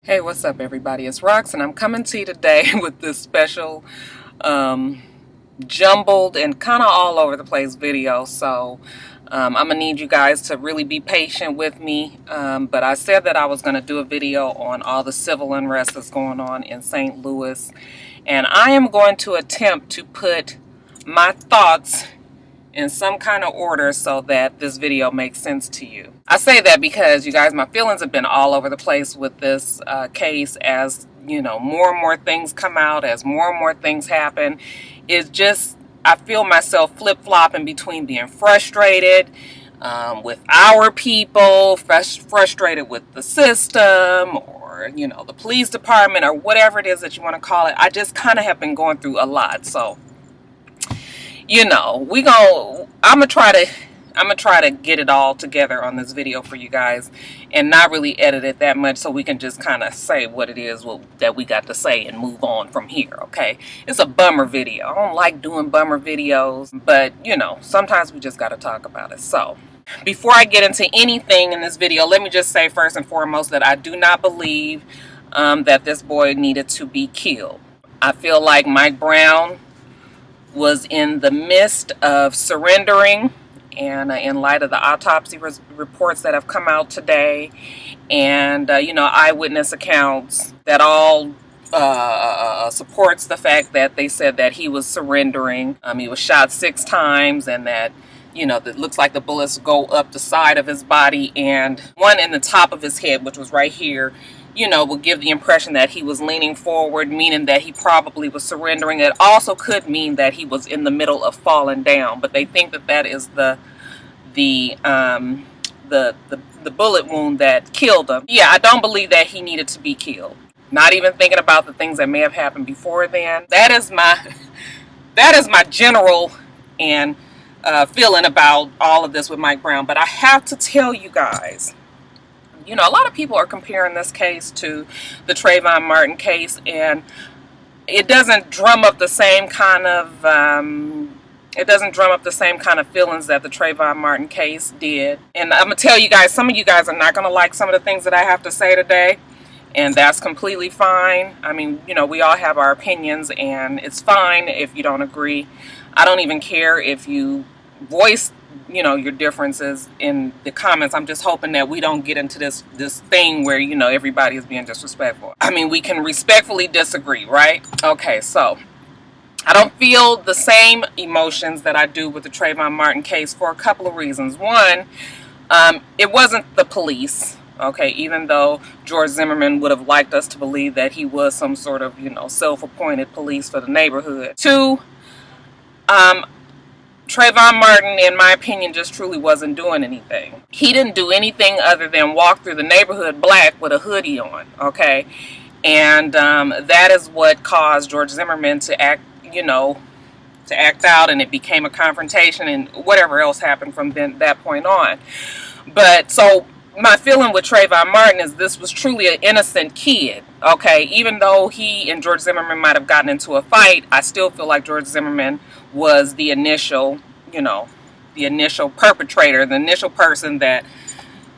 Hey, what's up, everybody? It's Rox, and I'm coming to you today with this special, jumbled and kind of all over the place video. So, I'm gonna need you guys to really be patient with me. But I said that I was gonna do a video on all the civil unrest that's going on in St. Louis, and I am going to attempt to put my thoughts in some kind of order so that this video makes sense to you. I say that because, you guys, my feelings have been all over the place with this case. As you know, more and more things come out, as more and more things happen. It's just, I feel myself flip-flopping between being frustrated with our people, frustrated with the system, or the police department, or whatever it is that you want to call it. I just kind of have been going through a lot. So I'm gonna try to get it all together on this video for you guys, and not really edit it that much, so we can just kind of say what it is that we got to say and move on from here. Okay, it's a bummer video. I don't like doing bummer videos, but sometimes we just got to talk about it. So before I get into anything in this video, let me just say first and foremost that I do not believe that this boy needed to be killed. I feel like Mike Brown was in the midst of surrendering, and in light of the autopsy reports that have come out today, and eyewitness accounts that all supports the fact that they said that he was surrendering. He was shot 6 times, and that that looks like the bullets go up the side of his body, and one in the top of his head, which was right here, would give the impression that he was leaning forward, meaning that he probably was surrendering. It also could mean that he was in the middle of falling down, but they think that that is the bullet wound that killed him. Yeah, I don't believe that he needed to be killed. Not even thinking about the things that may have happened before then. That is my general and feeling about all of this with Mike Brown. But I have to tell you guys, a lot of people are comparing this case to the Trayvon Martin case, and it doesn't drum up the same kind of feelings that the Trayvon Martin case did. And I'm gonna tell you guys, some of you guys are not gonna like some of the things that I have to say today, and that's completely fine. I mean, we all have our opinions, and it's fine if you don't agree. I don't even care if you voice your differences in the comments. I'm just hoping that we don't get into this thing where everybody is being disrespectful. I mean, we can respectfully disagree, right? Okay, so I don't feel the same emotions that I do with the Trayvon Martin case for a couple of reasons. One, it wasn't the police. Okay, even though George Zimmerman would have liked us to believe that he was some sort of self-appointed police for the neighborhood. Two, Trayvon Martin, in my opinion, just truly wasn't doing anything. He didn't do anything other than walk through the neighborhood black with a hoodie on, okay? And that is what caused George Zimmerman to act out, and it became a confrontation, and whatever else happened from that point on. But so my feeling with Trayvon Martin is this was truly an innocent kid, okay? Even though he and George Zimmerman might have gotten into a fight, I still feel like George Zimmerman was the initial perpetrator, the initial person that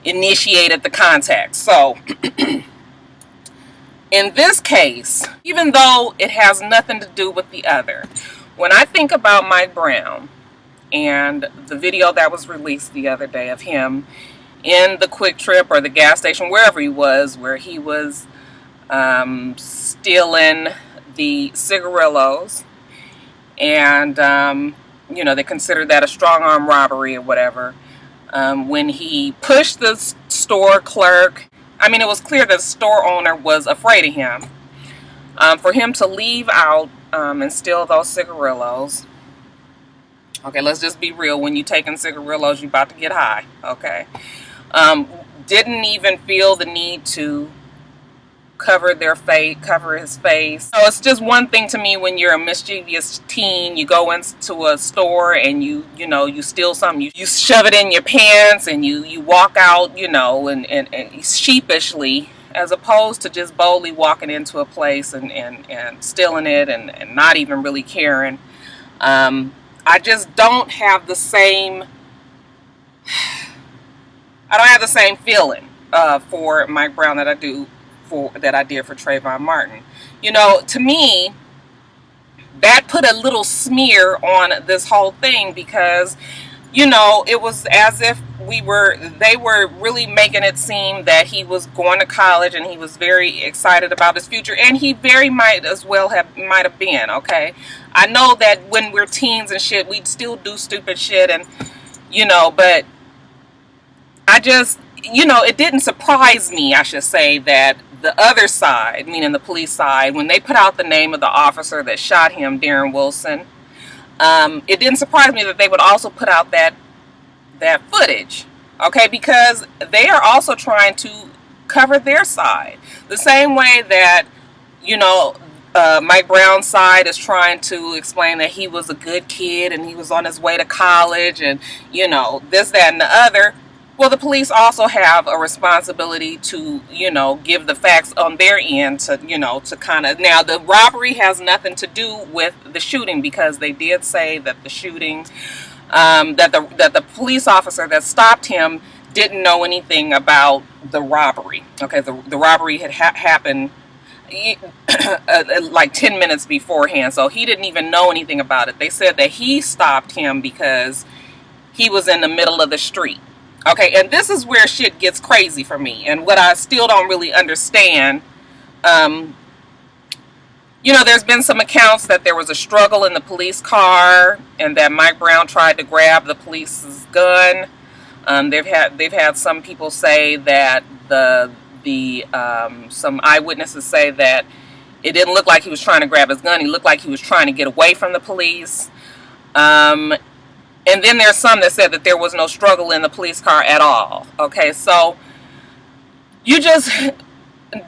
initiated the contact. So in this case, even though it has nothing to do with the other, when I think about Mike Brown and the video that was released the other day of him in the Quick Trip or the gas station, wherever he was, where he was stealing the cigarillos, and they considered that a strong arm robbery or whatever. When he pushed the store clerk, I mean, it was clear that the store owner was afraid of him. For him to leave out and steal those cigarillos. Okay, let's just be real. When you taking cigarillos, you about to get high. Okay. Didn't even feel the need to cover his face. So it's just one thing to me when you're a mischievous teen, you go into a store and you steal something, you shove it in your pants, and you walk out, and sheepishly, as opposed to just boldly walking into a place and stealing it and not even really caring. I just don't have the same feeling for Mike Brown that I do that I did for Trayvon Martin. You know, to me, that put a little smear on this whole thing, because, you know, it was as if they were really making it seem that he was going to college and he was very excited about his future, and he very might have been, okay? I know that when we're teens and shit, we still do stupid shit, and, you know, but I just, you know, it didn't surprise me, I should say, that the other side, meaning the police side, when they put out the name of the officer that shot him, Darren Wilson, it didn't surprise me that they would also put out that footage, okay, because they are also trying to cover their side. The same way that, you know, Mike Brown's side is trying to explain that he was a good kid and he was on his way to college and, you know, this, that, and the other. Well, the police also have a responsibility to, you know, give the facts on their end to, you know, to kind of... Now, the robbery has nothing to do with the shooting, because they did say that the shooting, that the police officer that stopped him didn't know anything about the robbery. Okay, the robbery had happened like 10 minutes beforehand, so he didn't even know anything about it. They said that he stopped him because he was in the middle of the street. Okay, and this is where shit gets crazy for me, and what I still don't really understand. You know, there's been some accounts that there was a struggle in the police car, and that Mike Brown tried to grab the police's gun. They've had some people say that some eyewitnesses say that it didn't look like he was trying to grab his gun. He looked like he was trying to get away from the police. And then there's some that said that there was no struggle in the police car at all. Okay, so you just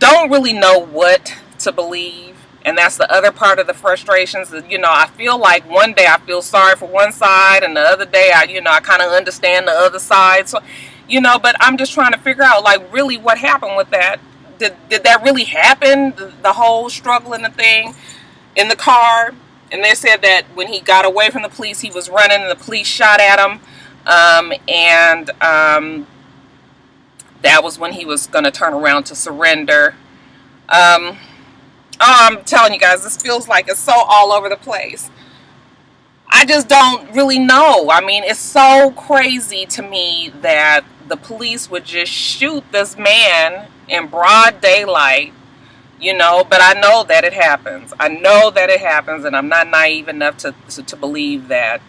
don't really know what to believe. And that's the other part of the frustrations. You know, I feel like one day I feel sorry for one side, and the other day I kind of understand the other side. So, you know, but I'm just trying to figure out, like, really what happened with that. Did that really happen? The whole struggle in the thing in the car? And they said that when he got away from the police, he was running and the police shot at him. That was when he was going to turn around to surrender. I'm telling you guys, this feels like it's so all over the place. I just don't really know. I mean, it's so crazy to me that the police would just shoot this man in broad daylight. You know, but I know that it happens. I know that it happens, and I'm not naive enough to believe that,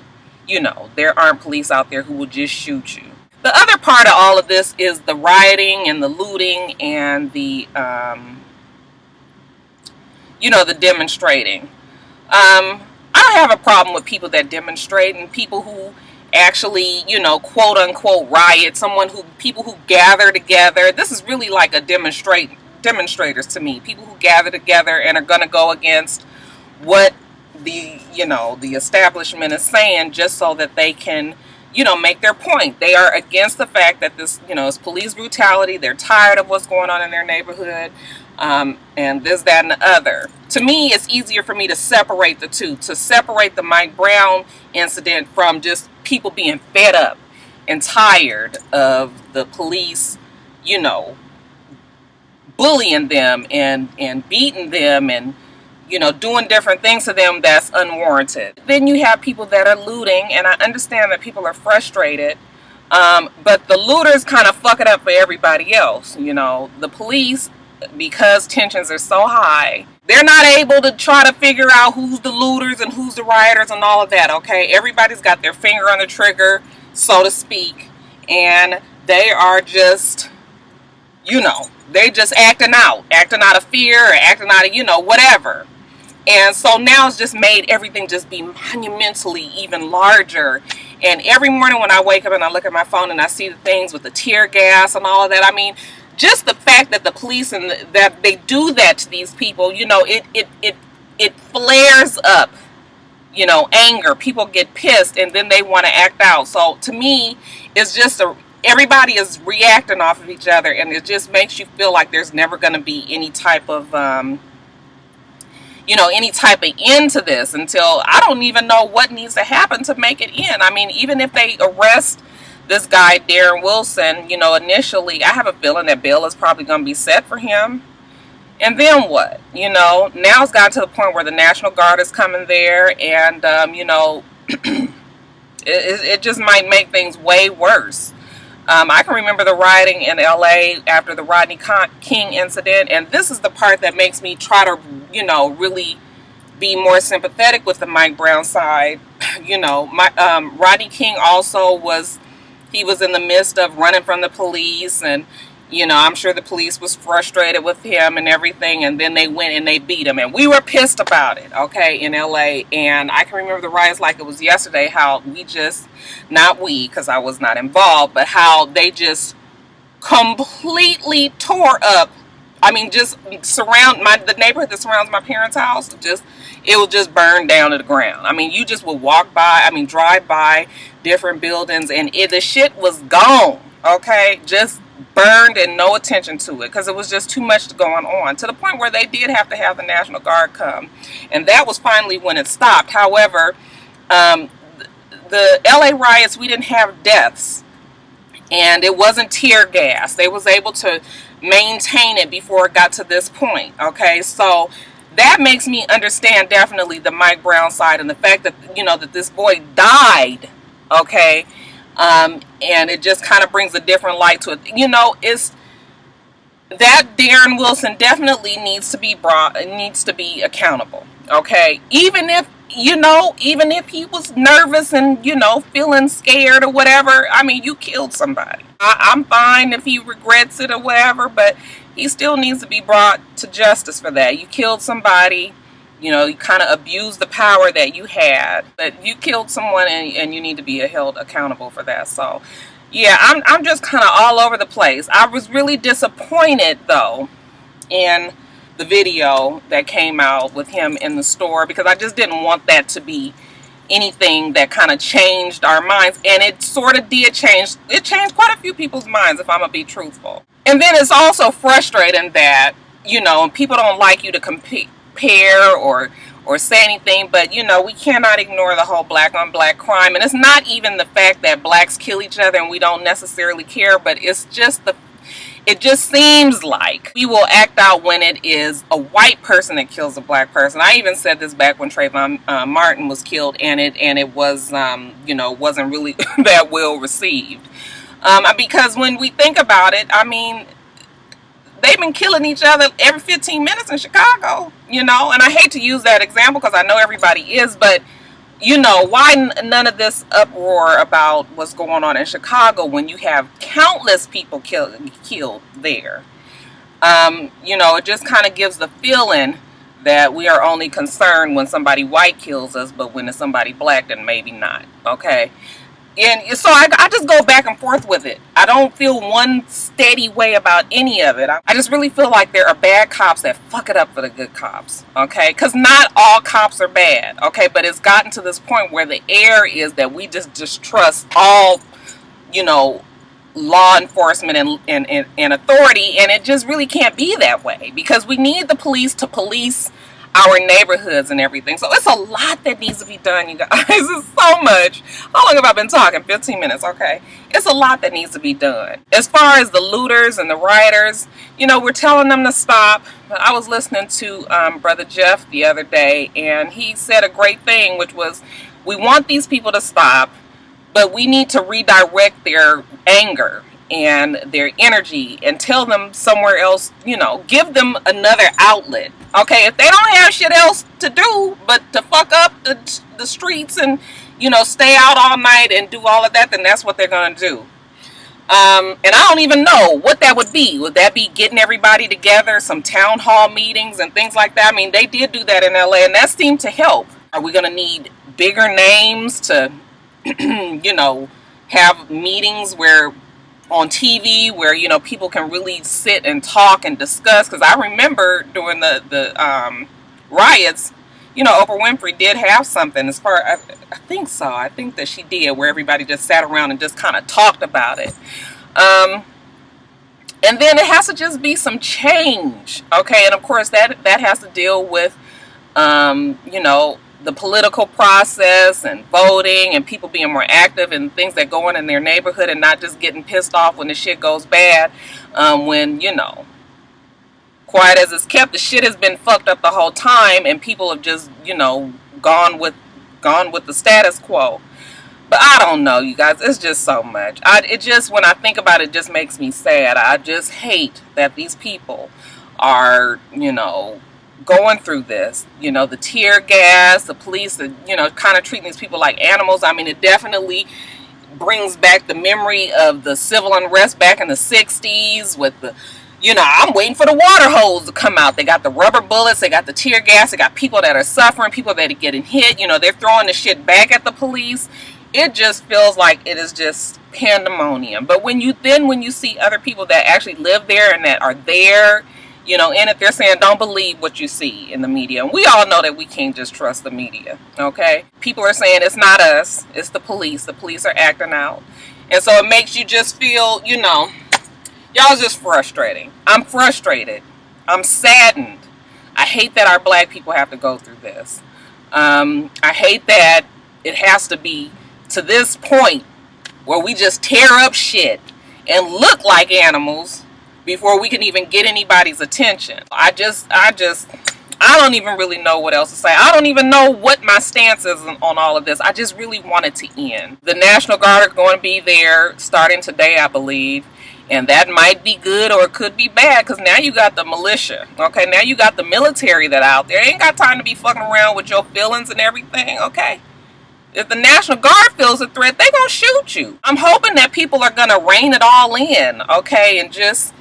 you know, there aren't police out there who will just shoot you. The other part of all of this is the rioting and the looting and the, you know, the demonstrating. I don't have a problem with people that demonstrate and people who actually, you know, quote unquote riot. People who gather together. This is really like a demonstrators to me, people who gather together and are going to go against what the establishment is saying, just so that they can, you know, make their point. They are against the fact that this, you know, is police brutality. They're tired of what's going on in their neighborhood, and this, that, and the other. To me, it's easier for me to separate the two, to separate the Mike Brown incident from just people being fed up and tired of the police, you know, bullying them and beating them and, you know, doing different things to them that's unwarranted. Then you have people that are looting, and I understand that people are frustrated, but the looters kind of fuck it up for everybody else. You know, the police, because tensions are so high, they're not able to try to figure out who's the looters and who's the rioters and all of that, okay? Everybody's got their finger on the trigger, so to speak, and they are just, you know, they just acting out of fear, or acting out of, you know, whatever. And so now it's just made everything just be monumentally even larger. And every morning when I wake up and I look at my phone and I see the things with the tear gas and all of that, I mean, just the fact that the police and that they do that to these people, you know, it flares up, you know, anger. People get pissed and then they want to act out. So to me, it's just everybody is reacting off of each other, and it just makes you feel like there's never going to be any type of, you know, any type of end to this, until I don't even know what needs to happen to make it end. I mean, even if they arrest this guy, Darren Wilson, you know, initially, I have a feeling that bail is probably going to be set for him. And then what? You know, now it's gotten to the point where the National Guard is coming there, and you know, it just might make things way worse. I can remember the rioting in LA after the Rodney King incident, and this is the part that makes me try to, you know, really be more sympathetic with the Mike Brown side. You know, Rodney King also was in the midst of running from the police, and you know, I'm sure the police was frustrated with him and everything, and then they went and they beat him, and we were pissed about it, okay, in LA. And I can remember the riots like it was yesterday, how we just, not we, because I was not involved, but how they just completely tore up, I mean, just the neighborhood that surrounds my parents' house, it will just burn down to the ground. I mean, you just would drive by different buildings, and the shit was gone, okay, just burned, and no attention to it, because it was just too much going on, to the point where they did have to have the National Guard come, and that was finally when it stopped. However, the LA riots, we didn't have deaths, and it wasn't tear gas. They was able to maintain it before it got to this point, okay? So that makes me understand definitely the Mike Brown side, and the fact that, you know, that this boy died, okay? And it just kind of brings a different light to it. You know, it's that Darren Wilson definitely needs to be accountable, okay? Even if he was nervous and, you know, feeling scared or whatever, I mean, you killed somebody. I'm fine if he regrets it or whatever, but he still needs to be brought to justice for that. You killed somebody, you know, you kind of abused the power that you had, but you killed someone, and you need to be held accountable for that. So, yeah, I'm just kind of all over the place. I was really disappointed, though, in the video that came out with him in the store, because I just didn't want that to be anything that kind of changed our minds, and it sort of did change. It changed quite a few people's minds, if I'm gonna be truthful. And then it's also frustrating that, you know, people don't like you to compare or say anything, but you know, we cannot ignore the whole black on black crime. And it's not even the fact that blacks kill each other and we don't necessarily care, but it's just it just seems like we will act out when it is a white person that kills a black person. I even said this back when Trayvon Martin was killed, and it was you know, wasn't really that well received, because when we think about it, I mean, they've been killing each other every 15 minutes in Chicago, you know, and I hate to use that example because I know everybody is, but you know, why none of this uproar about what's going on in Chicago when you have countless people killed there? You know, it just kind of gives the feeling that we are only concerned when somebody white kills us, but when it's somebody black, then maybe not, okay? And so I just go back and forth with it. I don't feel one steady way about any of it. I just really feel like there are bad cops that fuck it up for the good cops, okay? Because not all cops are bad, okay? But it's gotten to this point where the air is that we just distrust all, you know, law enforcement and authority, and it just really can't be that way, because we need the police to police our neighborhoods and everything. So it's a lot that needs to be done, you guys. It's so much. How long have I been talking? 15 minutes, okay. It's a lot that needs to be done. As far as the looters and the rioters, you know, we're telling them to stop. I was listening to Brother Jeff the other day, and he said a great thing, which was, we want these people to stop, but we need to redirect their anger and their energy and tell them somewhere else, you know, give them another outlet. Okay, if they don't have shit else to do but to fuck up the streets and, you know, stay out all night and do all of that, then that's what they're going to do. And I don't even know what that would be. Would that be getting everybody together, some town hall meetings and things like that? I mean, they did do that in LA, and that seemed to help. Are we going to need bigger names to, you know, have meetings where on TV where, you know, people can really sit and talk and discuss? Because I remember during the riots, you know, Oprah Winfrey did have something, as far, I think so. I think that she did, where everybody just sat around and just kind of talked about it. And then it has to just be some change, okay? And of course that has to deal with, you know, the political process and voting and people being more active and things that go on in their neighborhood, and not just getting pissed off when the shit goes bad, when, you know, quiet as it's kept, the shit has been fucked up the whole time, and people have just, you know, gone with the status quo. But I don't know, you guys. It's just so much. It just, when I think about it, just makes me sad. I just hate that these people are, you know, going through this. You know, the tear gas, the police, you know, kind of treating these people like animals. I mean, it definitely brings back the memory of the civil unrest back in the 60s with the, you know, I'm waiting for the water hose to come out. They got the rubber bullets, they got the tear gas, they got people that are suffering, people that are getting hit. You know, they're throwing the shit back at the police. It just feels like it is just pandemonium. But when you see other people that actually live there and that are there, you know, in it, they're saying don't believe what you see in the media. And we all know that we can't just trust the media, okay? People are saying it's not us, it's the police. The police are acting out. And so it makes you just feel, you know, y'all is just frustrating. I'm frustrated. I'm saddened. I hate that our black people have to go through this. I hate that it has to be to this point where we just tear up shit and look like animals before we can even get anybody's attention. I don't even really know what else to say. I don't even know what my stance is on all of this. I just really want it to end. The National Guard are going to be there starting today, I believe. And that might be good or it could be bad, because now you got the militia. Okay, now you got the military that out there. They ain't got time to be fucking around with your feelings and everything, okay? If the National Guard feels a threat, they gonna shoot you. I'm hoping that people are gonna rein it all in, okay? And just,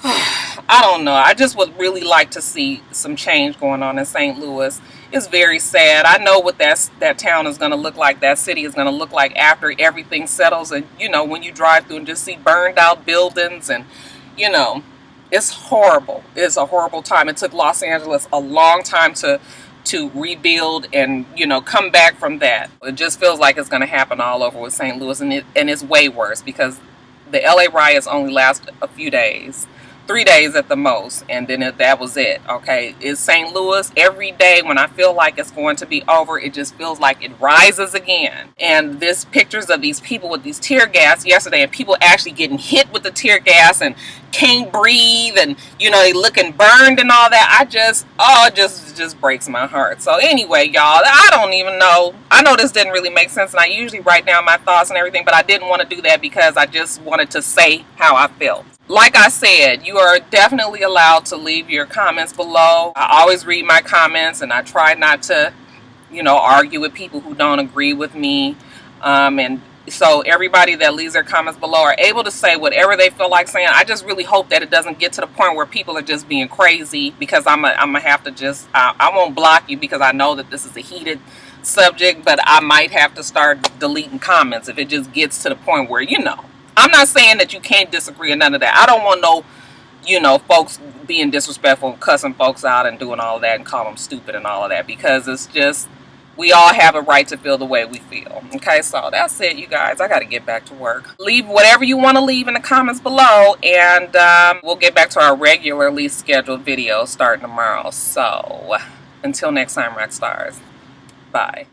I don't know. I just would really like to see some change going on in St. Louis. It's very sad. I know what that town is going to look like, that city is going to look like after everything settles. And, you know, when you drive through and just see burned out buildings and, you know, it's horrible. It's a horrible time. It took Los Angeles a long time to rebuild and, you know, come back from that. It just feels like it's going to happen all over with St. Louis. And it's way worse because the LA riots only last a few days. 3 days at the most, and then that was it. Okay, it's St. Louis. Every day when I feel like it's going to be over, it just feels like it rises again. And this pictures of these people with these tear gas yesterday, and people actually getting hit with the tear gas and can't breathe, and you know, they looking burned and all that. It just breaks my heart. So anyway, y'all, I don't even know. I know this didn't really make sense, and I usually write down my thoughts and everything, but I didn't want to do that because I just wanted to say how I felt. Like I said, you are definitely allowed to leave your comments below. I always read my comments, and I try not to, you know, argue with people who don't agree with me. And so everybody that leaves their comments below are able to say whatever they feel like saying. I just really hope that it doesn't get to the point where people are just being crazy, because I'm gonna have to just, I won't block you because I know that this is a heated subject, but I might have to start deleting comments if it just gets to the point where, you know, I'm not saying that you can't disagree or none of that. I don't want no, you know, folks being disrespectful and cussing folks out and doing all of that and call them stupid and all of that, because it's just, we all have a right to feel the way we feel. Okay, so that's it, you guys. I got to get back to work. Leave whatever you want to leave in the comments below, and we'll get back to our regularly scheduled videos starting tomorrow. So until next time, Roxstars. Bye.